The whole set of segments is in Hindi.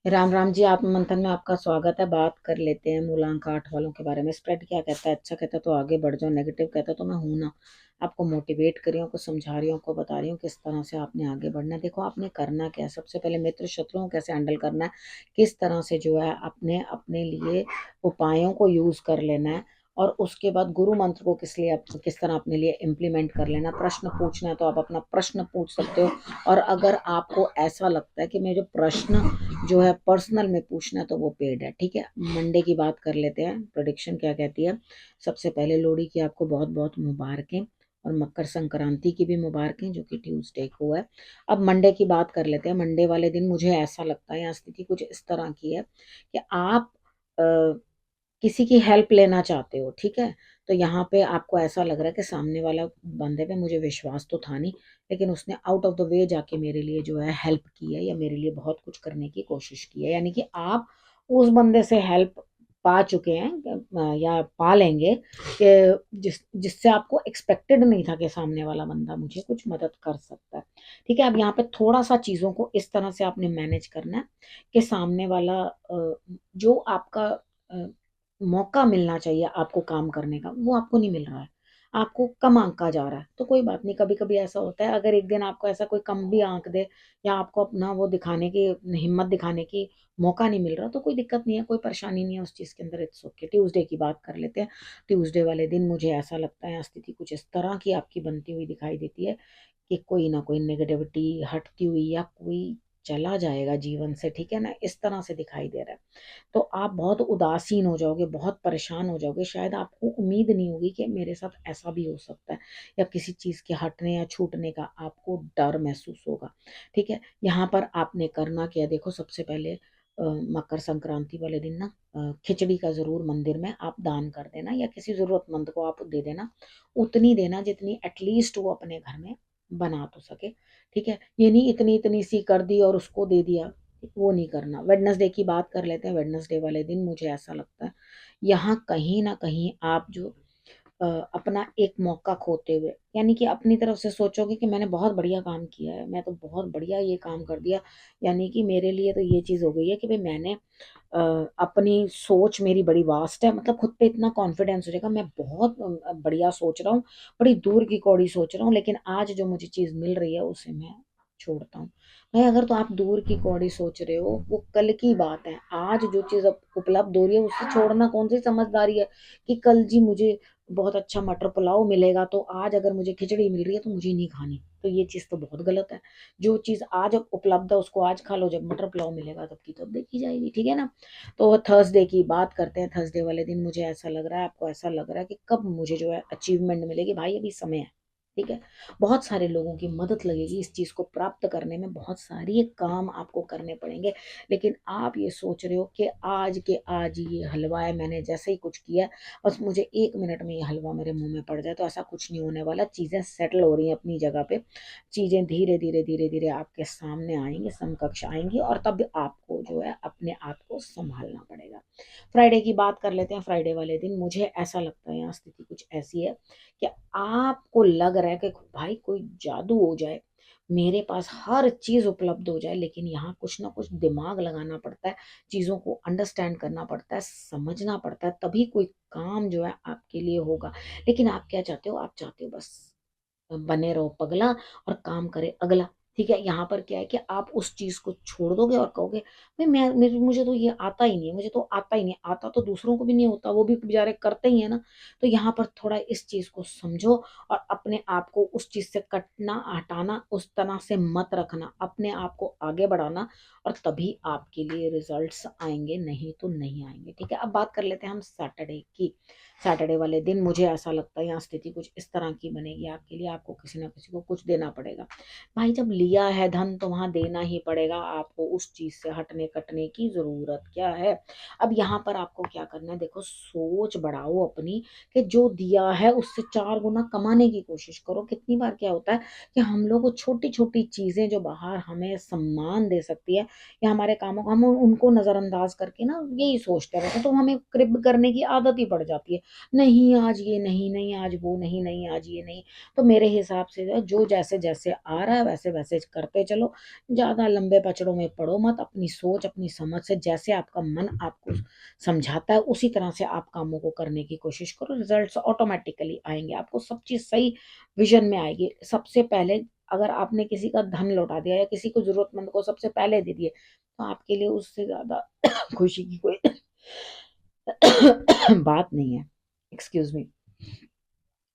राम राम जी। आप मंथन में आपका स्वागत है। बात कर लेते हैं मूलांक 8 वालों के बारे में। स्प्रेड क्या कहता है? अच्छा कहता है तो आगे बढ़ जाओ, नेगेटिव कहता है तो मैं हूं ना। आपको मोटिवेट कर रही हूँ, आपको समझा रही हूँ, आपको बता रही हूँ किस तरह से आपने आगे बढ़ना है। देखो आपने करना क्या है, सबसे पहले मित्र शत्रुओं को कैसे हैंडल करना है, किस तरह से जो है अपने अपने लिए उपायों को यूज कर लेना है, और उसके बाद गुरु मंत्र को किस तरह अपने लिए इम्प्लीमेंट कर लेना। प्रश्न पूछना है तो आप अपना प्रश्न पूछ सकते हो। और अगर आपको ऐसा लगता है कि मेरे प्रश्न जो है पर्सनल में पूछना है तो वो पेड है, ठीक है। मंडे की बात कर लेते हैं। प्रोडिक्शन क्या कहती है? सबसे पहले लोहड़ी की आपको बहुत बहुत मुबारकें, और मकर संक्रांति की भी मुबारकें जो कि ट्यूसडे को है। अब मंडे की बात कर लेते हैं। मंडे वाले दिन मुझे ऐसा लगता है, यहाँ स्थिति कुछ इस तरह की है कि आप किसी की हेल्प लेना चाहते हो, ठीक है। तो यहाँ पे आपको ऐसा लग रहा है कि सामने वाला बंदे पे मुझे विश्वास तो था नहीं, लेकिन उसने आउट ऑफ द वे जाके मेरे लिए जो है हेल्प की है, या मेरे लिए बहुत कुछ करने की कोशिश की है। यानी कि आप उस बंदे से हेल्प पा चुके हैं, या पा लेंगे, कि जिससे आपको एक्सपेक्टेड नहीं था कि सामने वाला बंदा मुझे कुछ मदद कर सकता है। ठीक है। अब यहाँ पे थोड़ा सा चीजों को इस तरह से आपने मैनेज करना है कि सामने वाला जो आपका मौका मिलना चाहिए आपको काम करने का, वो आपको नहीं मिल रहा है, आपको कम आंका जा रहा है। तो कोई बात नहीं, कभी कभी ऐसा होता है। अगर एक दिन आपको ऐसा कोई कम भी आंक दे, या आपको अपना वो दिखाने की हिम्मत दिखाने की मौका नहीं मिल रहा, तो कोई दिक्कत नहीं है, कोई परेशानी नहीं है उस चीज के अंदर। It's okay. ट्यूसडे की बात कर लेते हैं। ट्यूसडे वाले दिन मुझे ऐसा लगता है स्थिति कुछ इस तरह की आपकी बनती हुई दिखाई देती है कि कोई ना कोई नेगेटिविटी हटती हुई, या कोई चला जाएगा जीवन से, ठीक है ना, इस तरह से दिखाई दे रहा है। तो आप बहुत उदासीन हो जाओगे, बहुत परेशान हो जाओगे। शायद आपको उम्मीद नहीं होगी कि मेरे साथ ऐसा भी हो सकता है, या किसी चीज़ के हटने या छूटने का आपको डर महसूस होगा, ठीक है। यहाँ पर आपने करना क्या है? देखो सबसे पहले मकर संक्रांति वाले दिन ना खिचड़ी का ज़रूर मंदिर में आप दान कर देना, या किसी ज़रूरतमंद को आप दे देना। उतनी देना जितनी एटलीस्ट वो अपने घर में बना तो सके, ठीक है। ये नहीं इतनी इतनी सी कर दी और उसको दे दिया, वो नहीं करना। वेडनेसडे की बात कर लेते हैं। वेडनेसडे वाले दिन मुझे ऐसा लगता है यहाँ कहीं ना कहीं आप जो अपना एक मौका खोते हुए, यानी कि अपनी तरफ से सोचोगे कि मैंने बहुत बढ़िया काम किया है, मैं तो बहुत बढ़िया ये काम कर दिया। यानी कि मेरे लिए तो ये चीज़ हो गई है कि भाई मैंने अपनी सोच मेरी बड़ी वास्ट है, मतलब खुद पे इतना कॉन्फिडेंस हो जाएगा, मैं बहुत बढ़िया सोच रहा हूँ, बड़ी दूर की कौड़ी सोच रहा हूँ, लेकिन आज जो मुझे चीज़ मिल रही है उसे मैं छोड़ता हूँ। भाई अगर तो आप दूर की कौड़ी सोच रहे हो, वो कल की बात है। आज जो चीज़ अब उपलब्ध हो रही है उससे छोड़ना कौन सी समझदारी है, कि कल जी मुझे बहुत अच्छा मटर पुलाव मिलेगा तो आज अगर मुझे खिचड़ी मिल रही है तो मुझे नहीं खानी, तो ये चीज़ तो बहुत गलत है। जो चीज़ आज उपलब्ध है उसको आज खा लो, जब मटर पुलाव मिलेगा तब की तब देखी जाएगी, ठीक है ना। तो थर्सडे की बात करते हैं। थर्सडे वाले दिन मुझे ऐसा लग रहा है, आपको ऐसा लग रहा है कि कब मुझे जो है अचीवमेंट मिलेगी। भाई अभी समय है, ठीक है। बहुत सारे लोगों की मदद लगेगी इस चीज़ को प्राप्त करने में, बहुत सारी काम आपको करने पड़ेंगे। लेकिन आप ये सोच रहे हो कि आज के आज ये हलवा है, मैंने जैसे ही कुछ किया बस मुझे 1 मिनट में ये हलवा मेरे मुंह में पड़ जाए, तो ऐसा कुछ नहीं होने वाला। चीज़ें सेटल हो रही हैं अपनी जगह पे, चीज़ें धीरे धीरे धीरे धीरे आपके सामने आएंगी, समकक्ष आएंगी, और तब आपको जो है अपने आप को संभालना पड़ेगा। फ्राइडे की बात कर लेते हैं। फ्राइडे वाले दिन मुझे ऐसा लगता है, यहाँ स्थिति कुछ ऐसी है कि आपको लग रहा है कि भाई कोई जादू हो जाए, मेरे पास हर चीज उपलब्ध हो जाए, लेकिन यहाँ कुछ ना कुछ दिमाग लगाना पड़ता है, चीजों को अंडरस्टैंड करना पड़ता है, समझना पड़ता है, तभी कोई काम जो है आपके लिए होगा। लेकिन आप क्या चाहते हो? आप चाहते हो बस बने रहो पगला और काम करे अगला, ठीक है। यहाँ पर क्या है कि आप उस चीज को छोड़ दोगे और कहोगे भाई मुझे तो ये आता ही नहीं है, मुझे तो आता ही नहीं है। आता तो दूसरों को भी नहीं होता, वो भी बेचारे करते ही है ना। तो यहाँ पर थोड़ा इस चीज को समझो, और अपने आप को उस चीज से कटना हटाना उस तरह से मत रखना, अपने आप को आगे बढ़ाना, और तभी आपके लिए रिजल्ट्स आएंगे, नहीं तो नहीं आएंगे, ठीक है। अब बात कर लेते हैं हम सैटरडे की। सैटरडे वाले दिन मुझे ऐसा लगता है यहाँ स्थिति कुछ इस तरह की बनेगी आपके लिए, आपको किसी ना किसी को कुछ देना पड़ेगा। भाई जब लिया है धन तो वहां देना ही पड़ेगा, आपको उस चीज से हटने कटने की जरूरत क्या है। अब यहाँ पर आपको क्या करना है? देखो सोच बढ़ाओ अपनी, कि जो दिया है उससे 4 गुना कमाने की कोशिश करो। कितनी बार क्या होता है कि हम लोग को छोटी छोटी चीजें जो बाहर हमें सम्मान दे सकती है, या हमारे कामों को हम उनको नजरअंदाज करके ना यही सोचते रहते हैं, तो हमें क्रिब करने की आदत ही पड़ जाती है। नहीं आज ये नहीं, नहीं आज वो नहीं, नहीं आज ये नहीं। तो मेरे हिसाब से जो जैसे जैसे आ रहा है वैसे वैसे से करते चलो, ज़्यादा लंबे पचड़ों में पड़ो मत। अपनी सोच, अपनी समझ से जैसे आपका मन आपको समझाता है उसी तरह से आप कामों को करने की कोशिश करो, रिजल्ट्स ऑटोमेटिकली आएँगे, आपको सब चीज़ सही विज़न में आएगी। सबसे पहले अगर आपने किसी का धन लौटा दिया या किसी को ज़रूरतमंद को सबसे पहले दे दिए, तो आपके लिए उससे ज़्यादा खुशी की कोई बात नहीं है। Excuse me.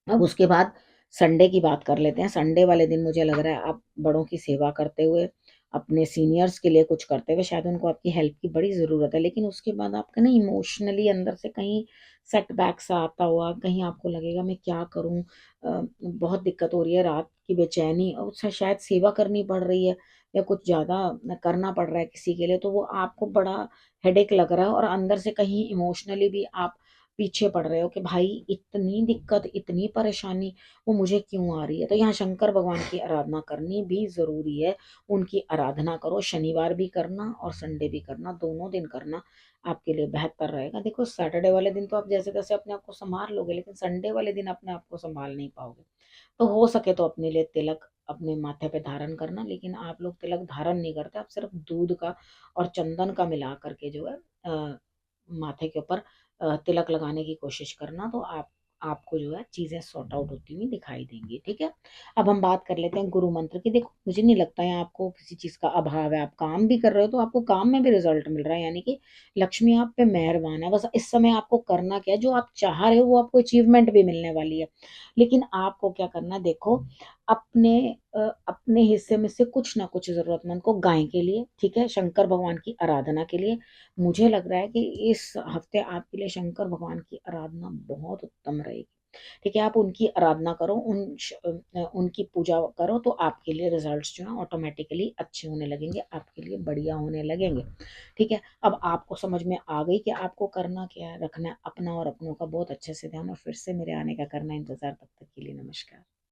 अब उसके बाद संडे की बात कर लेते हैं। संडे वाले दिन मुझे लग रहा है आप बड़ों की सेवा करते हुए, अपने सीनियर्स के लिए कुछ करते हुए, शायद उनको आपकी हेल्प की बड़ी ज़रूरत है, लेकिन उसके बाद आपका ना इमोशनली अंदर से कहीं सेटबैक सा आता हुआ, कहीं आपको लगेगा मैं क्या करूँ? बहुत दिक्कत हो रही है, रात की बेचैनी और शायद सेवा करनी पड़ रही है या कुछ ज़्यादा करना पड़ रहा है किसी के लिए, तो वो आपको बड़ा हेडेक लग रहा है और अंदर से कहीं इमोशनली भी आप पीछे पड़ रहे हो कि भाई इतनी दिक्कत, इतनी परेशानी वो मुझे क्यों आ रही है? तो यहाँ शंकर भगवान की आराधना करनी भी ज़रूरी है। उनकी आराधना करो, शनिवार भी करना और संडे भी करना, दोनों दिन करना आपके लिए बेहतर रहेगा। देखो सैटरडे वाले दिन तो आप जैसे-तैसे अपने आप को सँभाल लोगे, लेकिन संडे वाले दिन अपने आप को सँभाल नहीं पाओगे। तो हो सके तो अपने लिए तिलक अपने माथे पे धारण करना, लेकिन आप लोग तिलक धारण नहीं करते, आप सिर्फ़ दूध का और चंदन का मिला कर के जो है माथे के ऊपर तिलक लगाने की कोशिश करना, तो आपको जो है चीज़ें सॉर्ट आउट होती हुई दिखाई देंगी, ठीक है? अब हम बात कर लेते हैं गुरु मंत्र की। देखो, मुझे नहीं लगता है आपको किसी चीज़ का अभाव है, आप काम भी कर रहे हो तो आपको काम में भी रिज़ल्ट मिल रहा है, यानी कि लक्ष्मी आप पे मेहरबान है। बस इस समय आपको करना क्या है, जो आप चाह रहे हो वो आपको अचीवमेंट भी मिलने वाली है। लेकिन आपको क्या करना है देखो, अपने अपने हिस्से में से कुछ ना कुछ ज़रूरतमंद को गाय के लिए, ठीक है? शंकर भगवान की आराधना के लिए, मुझे लग रहा है कि इस हफ्ते आपके लिए शंकर भगवान की आराधना बहुत उत्तम रहेगी। ठीक है? आप उनकी आराधना करो, उनकी पूजा करो तो आपके लिए रिज़ल्ट्स जो हैं ऑटोमैटिकली अच्छे होने लगेंगे, आपके लिए बढ़िया होने लगेंगे। ठीक है? अब आपको समझ में आ गई कि आपको करना क्या है, रखना है अपना और अपनों का बहुत अच्छे से ध्यान और फिर से मेरे आने का करना इंतज़ार। तब तक के लिए नमस्कार।